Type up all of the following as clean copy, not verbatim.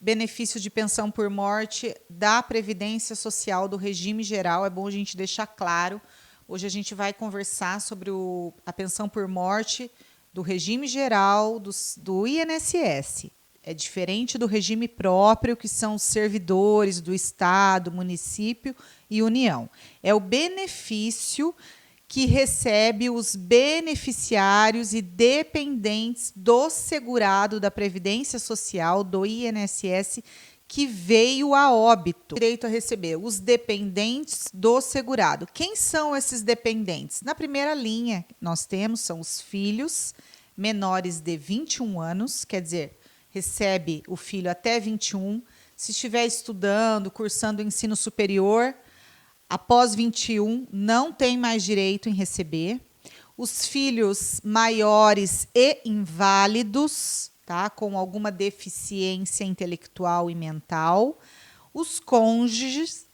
benefício de pensão por morte da Previdência Social do regime geral. É bom a gente deixar claro. Hoje a gente vai conversar sobre a pensão por morte do regime geral do INSS. É diferente do regime próprio, que são os servidores do Estado, município e União. É o benefício que recebe os beneficiários e dependentes do segurado da Previdência Social, do INSS, que veio a óbito. Direito a receber os dependentes do segurado. Quem são esses dependentes? Na primeira linha, nós temos, são os filhos menores de 21 anos, quer dizer, recebe o filho até 21. Se estiver estudando, cursando ensino superior, após 21, não tem mais direito em receber. Os filhos maiores e inválidos, tá, com alguma deficiência intelectual e mental. Os cônjuges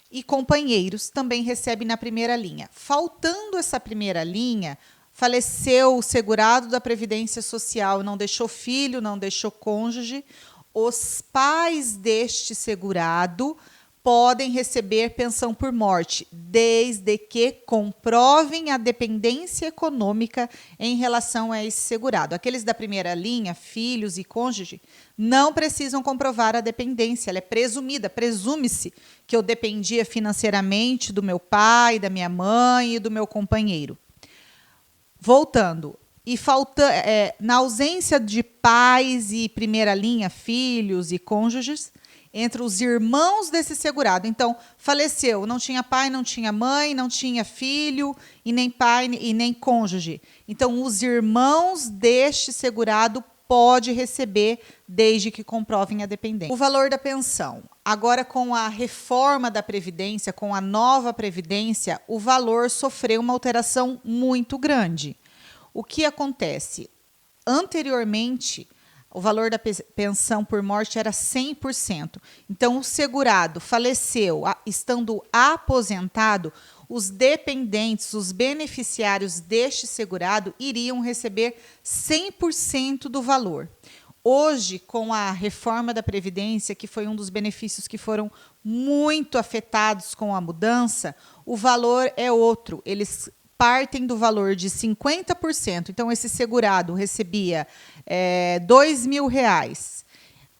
e companheiros também recebem na primeira linha. Faltando essa primeira linha, faleceu o segurado da Previdência Social, não deixou filho, não deixou cônjuge, os pais deste segurado podem receber pensão por morte, desde que comprovem a dependência econômica em relação a esse segurado. Aqueles da primeira linha, filhos e cônjuge, não precisam comprovar a dependência, ela é presumida, presume-se que eu dependia financeiramente do meu pai, da minha mãe e do meu companheiro. Voltando, na ausência de pais e primeira linha, filhos e cônjuges, entre os irmãos desse segurado. Então, faleceu, não tinha pai, não tinha mãe, não tinha filho, e nem pai e nem cônjuge. Então, os irmãos deste segurado pode receber, desde que comprovem a dependência. O valor da pensão. Agora, com a reforma da Previdência, com a nova Previdência, o valor sofreu uma alteração muito grande. O que acontece? Anteriormente, o valor da pensão por morte era 100%. Então, o segurado faleceu, estando aposentado, os dependentes, os beneficiários deste segurado iriam receber 100% do valor. Hoje, com a reforma da Previdência, que foi um dos benefícios que foram muito afetados com a mudança, o valor é outro. Eles partem do valor de 50%. Então, esse segurado recebia R$2.000.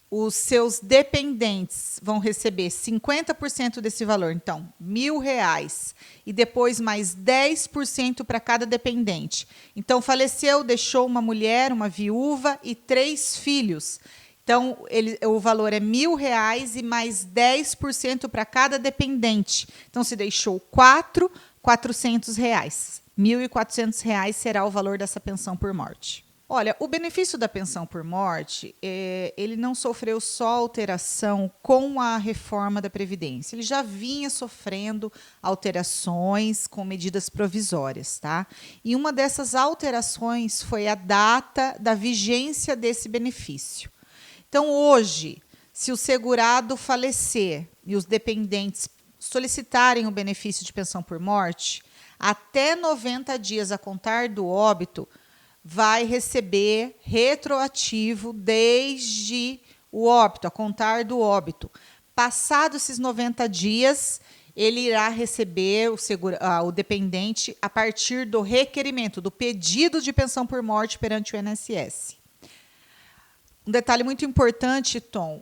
Os seus dependentes vão receber 50% desse valor, então, R$1.000. E depois mais 10% para cada dependente. Então, faleceu, deixou uma mulher, uma viúva e 3 filhos. Então, o valor é R$1.000 e mais 10% para cada dependente. Então, se deixou 4, R$400. R$1.400 será o valor dessa pensão por morte. Olha, o benefício da pensão por morte, ele não sofreu só alteração com a reforma da Previdência. Ele já vinha sofrendo alterações com medidas provisórias, tá? E uma dessas alterações foi a data da vigência desse benefício. Então, hoje, se o segurado falecer e os dependentes solicitarem o benefício de pensão por morte, até 90 dias a contar do óbito, vai receber retroativo desde o óbito, a contar do óbito. Passados esses 90 dias, ele irá receber o dependente a partir do requerimento, do pedido de pensão por morte perante o INSS. Um detalhe muito importante, Tom,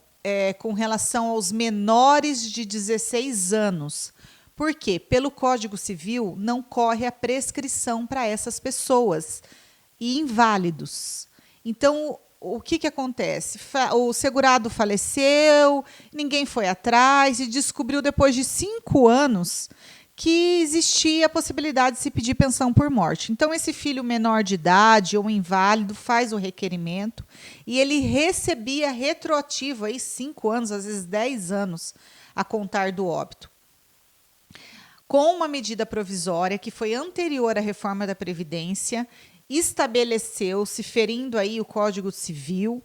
com relação aos menores de 16 anos. Por quê? Pelo Código Civil, não corre a prescrição para essas pessoas e inválidos. Então, o que acontece? O segurado faleceu, ninguém foi atrás e descobriu depois de 5 anos que existia a possibilidade de se pedir pensão por morte. Então, esse filho menor de idade ou inválido faz o requerimento e ele recebia retroativo aí 5 anos, às vezes 10 anos, a contar do óbito. Com uma medida provisória que foi anterior à reforma da Previdência, estabeleceu-se, ferindo aí o Código Civil,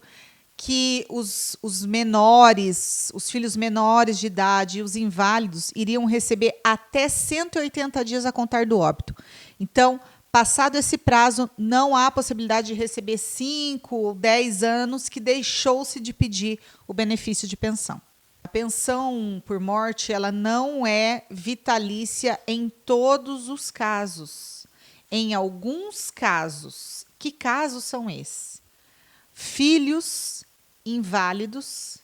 que os menores, os filhos menores de idade e os inválidos iriam receber até 180 dias a contar do óbito. Então, Passado esse prazo, não há possibilidade de receber 5 ou 10 anos que deixou-se de pedir o benefício de pensão. A pensão por morte, ela não é vitalícia em todos os casos. Em alguns casos. Que casos são esses? Filhos inválidos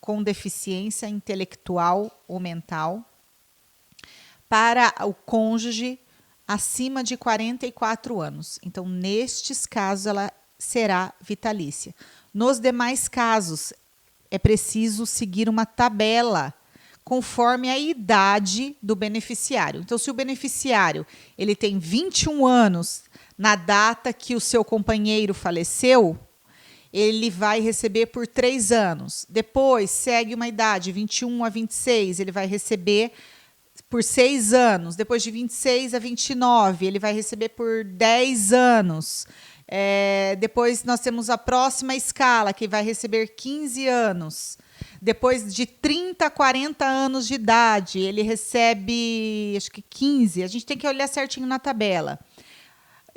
com deficiência intelectual ou mental, para o cônjuge acima de 44 anos. Então, nestes casos, ela será vitalícia. Nos demais casos, é preciso seguir uma tabela conforme a idade do beneficiário. Então, se o beneficiário ele tem 21 anos na data que o seu companheiro faleceu, ele vai receber por 3 anos. Depois, segue uma idade, 21 a 26, ele vai receber por 6 anos. Depois de 26 a 29, ele vai receber por 10 anos. Depois nós temos a próxima escala, que vai receber 15 anos. Depois de 30 a 40 anos de idade, ele recebe, acho que 15. A gente tem que olhar certinho na tabela.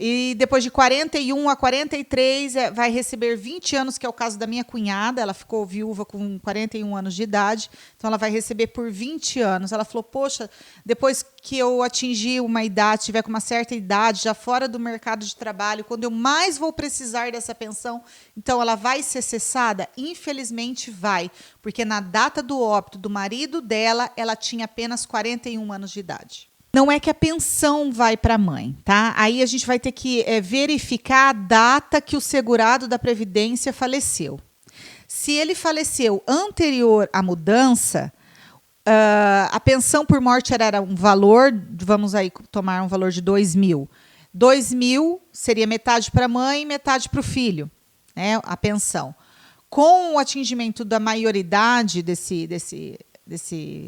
E depois de 41 a 43, vai receber 20 anos, que é o caso da minha cunhada. Ela ficou viúva com 41 anos de idade, então ela vai receber por 20 anos. Ela falou, poxa, depois que eu atingir uma idade, tiver com uma certa idade, já fora do mercado de trabalho, quando eu mais vou precisar dessa pensão, então ela vai ser cessada? Infelizmente vai, porque na data do óbito do marido dela, ela tinha apenas 41 anos de idade. Não é que a pensão vai para a mãe, tá? Aí a gente vai ter que verificar a data que o segurado da Previdência faleceu. Se ele faleceu anterior à mudança, a pensão por morte era um valor, vamos aí tomar um valor de 2.000. 2.000 seria metade para a mãe e metade para o filho, né? A pensão. Com o atingimento da maioridade desse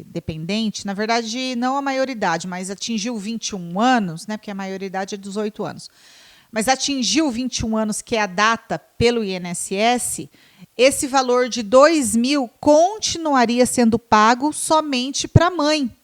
dependente, na verdade, não a maioridade, mas atingiu 21 anos, né, porque a maioridade é 18 anos, mas atingiu 21 anos, que é a data pelo INSS, esse valor de 2.000 continuaria sendo pago somente para a mãe.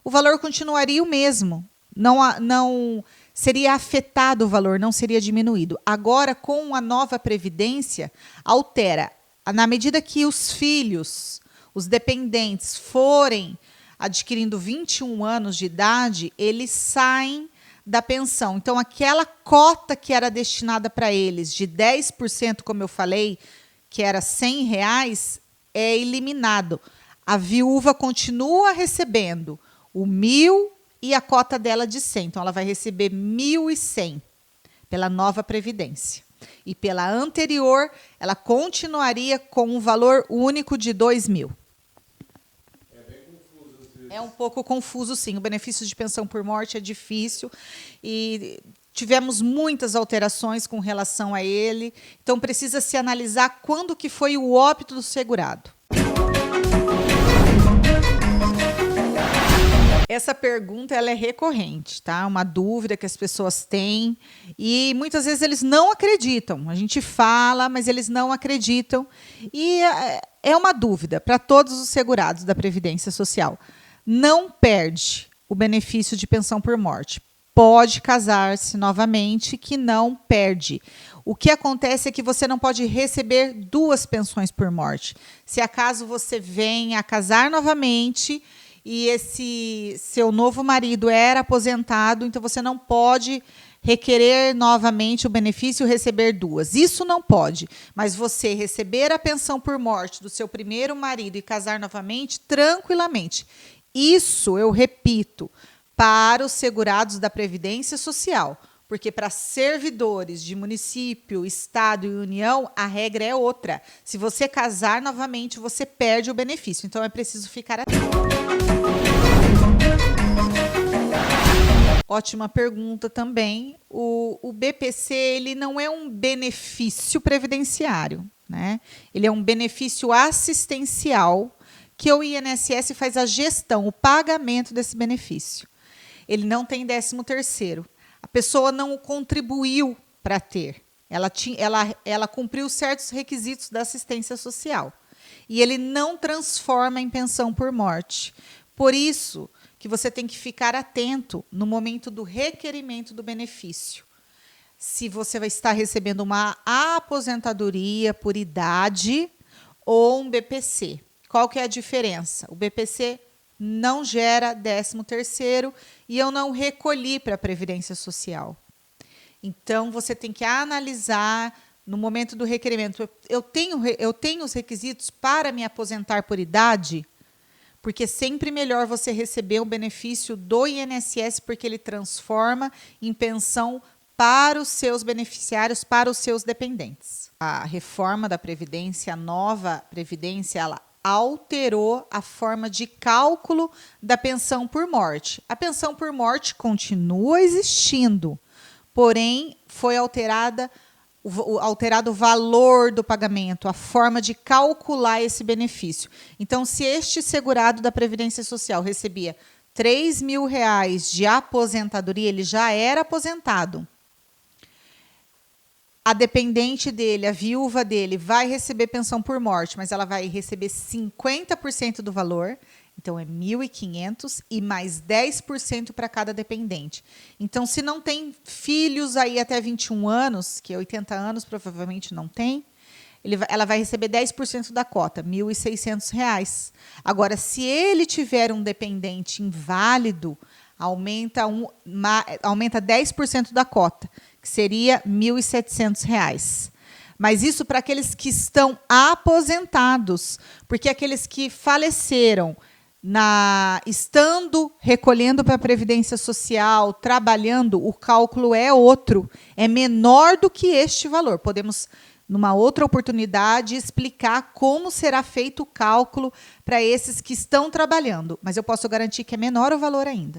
O valor continuaria o mesmo, não seria afetado o valor, não seria diminuído. Agora, com a nova Previdência, altera. Na medida que os filhos, os dependentes, forem adquirindo 21 anos de idade, eles saem da pensão. Então, aquela cota que era destinada para eles, de 10%, como eu falei, que era R$100, é eliminado. A viúva continua recebendo o 1.000 e a cota dela de 100. Então, ela vai receber 1.100 pela nova Previdência. E pela anterior, ela continuaria com um valor único de 2.000. É um pouco confuso, sim. O benefício de pensão por morte é difícil e tivemos muitas alterações com relação a ele. Então, precisa se analisar quando que foi o óbito do segurado. Essa pergunta ela é recorrente, tá? Uma dúvida que as pessoas têm e muitas vezes eles não acreditam. A gente fala, mas eles não acreditam. E é uma dúvida para todos os segurados da Previdência Social. Não perde o benefício de pensão por morte. Pode casar-se novamente, que não perde. O que acontece é que você não pode receber 2 pensões por morte. Se acaso você venha a casar novamente e esse seu novo marido era aposentado, então você não pode requerer novamente o benefício e receber 2. Isso não pode, mas você receber a pensão por morte do seu primeiro marido e casar novamente, tranquilamente. Isso, eu repito, para os segurados da Previdência Social, porque para servidores de município, estado e união, a regra é outra. Se você casar novamente, você perde o benefício. Então, é preciso ficar atento. Ótima pergunta também. O BPC ele não é um benefício previdenciário, né? Ele é um benefício assistencial que o INSS faz a gestão, o pagamento desse benefício. Ele não tem 13º. A pessoa não contribuiu para ter. Ela cumpriu certos requisitos da assistência social. E ele não transforma em pensão por morte. Por isso que você tem que ficar atento no momento do requerimento do benefício. Se você vai estar recebendo uma aposentadoria por idade ou um BPC. Qual que é a diferença? O BPC não gera 13º e eu não recolhi para a Previdência Social. Então, você tem que analisar no momento do requerimento. Eu tenho os requisitos para me aposentar por idade? Porque é sempre melhor você receber o benefício do INSS, porque ele transforma em pensão para os seus beneficiários, para os seus dependentes. A reforma da Previdência, a nova Previdência, ela alterou a forma de cálculo da pensão por morte. A pensão por morte continua existindo, porém foi alterado o valor do pagamento, a forma de calcular esse benefício. Então, se este segurado da Previdência Social recebia R$3.000 de aposentadoria, ele já era aposentado. A dependente dele, a viúva dele, vai receber pensão por morte, mas ela vai receber 50% do valor, então é 1.500 e mais 10% para cada dependente. Então, se não tem filhos aí até 21 anos, que 80 anos provavelmente não tem, ela vai receber 10% da cota, R$ 1.600. Agora, se ele tiver um dependente inválido, aumenta 10% da cota, que seria R$ 1.700. Mas isso para aqueles que estão aposentados, porque aqueles que faleceram estando recolhendo para a Previdência Social, trabalhando, o cálculo é outro, é menor do que este valor. Podemos, numa outra oportunidade, explicar como será feito o cálculo para esses que estão trabalhando, mas eu posso garantir que é menor o valor ainda.